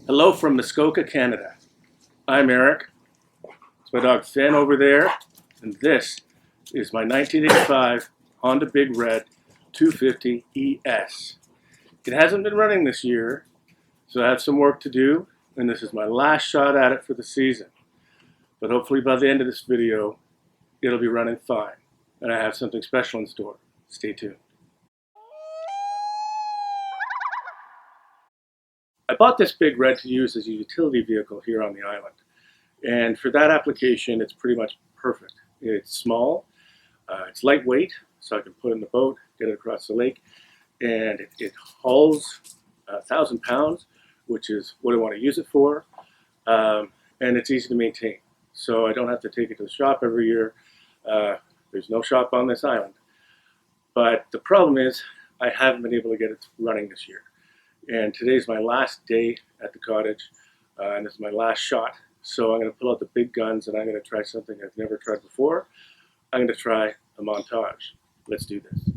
Hello from Muskoka, Canada. I'm Eric. It's my dog Finn over there, and this is my 1985 Honda Big Red 250 ES. It hasn't been running this year, so I have some work to do, and this is my last shot at it for the season. But hopefully by the end of this video, it'll be running fine, and I have something special in store. Stay tuned. I bought this Big Red to use as a utility vehicle here on the island. And for that application, it's pretty much perfect. It's small, it's lightweight, so I can put it in the boat, get it across the lake, and it hauls 1,000 pounds, which is what I want to use it for, and it's easy to maintain. So I don't have to take it to the shop every year. There's no shop on this island. But the problem is, I haven't been able to get it running this year. And today's my last day at the cottage, and this is my last shot. So I'm going to pull out the big guns and I'm going to try something I've never tried before. I'm going to try a montage. Let's do this.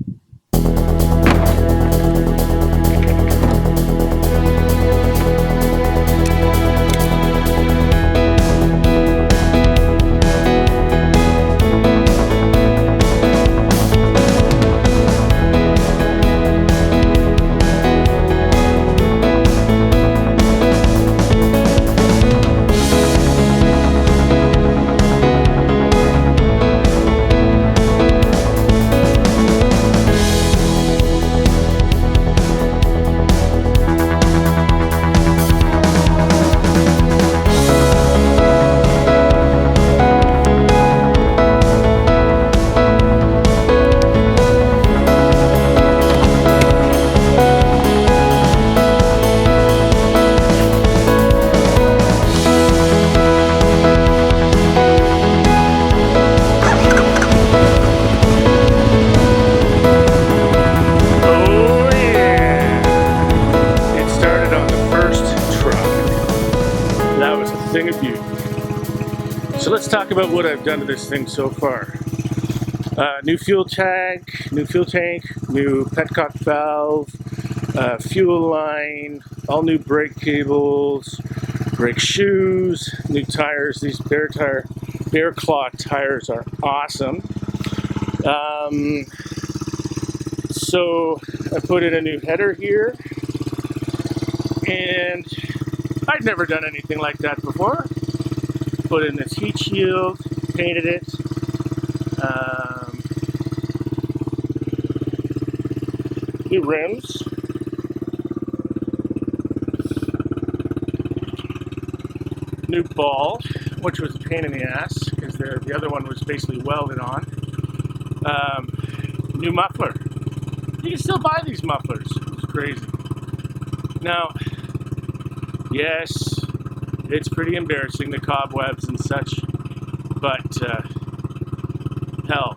Thing of beauty. So let's talk about what I've done to this thing so far. New fuel tank, new petcock valve, fuel line, all new brake cables, brake shoes, new tires. These bear claw tires are awesome. So I put in a new header here, and I'd never done anything like that before. Put in this heat shield, painted it. New rims. New ball, which was a pain in the ass because the other one was basically welded on. New muffler. You can still buy these mufflers. It's crazy. Now, yes, it's pretty embarrassing, the cobwebs and such, but hell,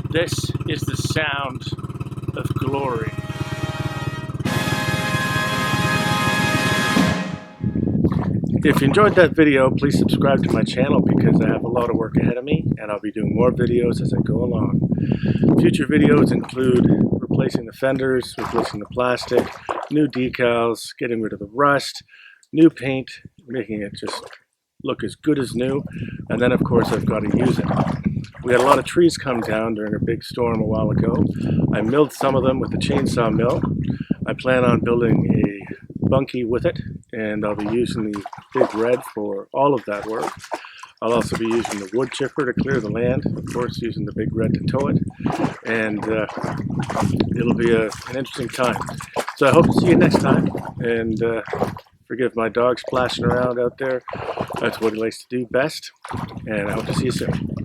this is the sound of glory. If you enjoyed that video, please subscribe to my channel because I have a lot of work ahead of me and I'll be doing more videos as I go along. Future videos include replacing the fenders, replacing the plastic, new decals, getting rid of the rust, new paint, making it just look as good as new, and then of course I've got to use it. We had a lot of trees come down during a big storm a while ago. I milled some of them with the chainsaw mill. I plan on building a bunkie with it, and I'll be using the Big Red for all of that work. I'll also be using the wood chipper to clear the land, of course using the Big Red to tow it, and it'll be an interesting time. So I hope to see you next time, and forgive my dog splashing around out there. That's what he likes to do best, and I hope to see you soon.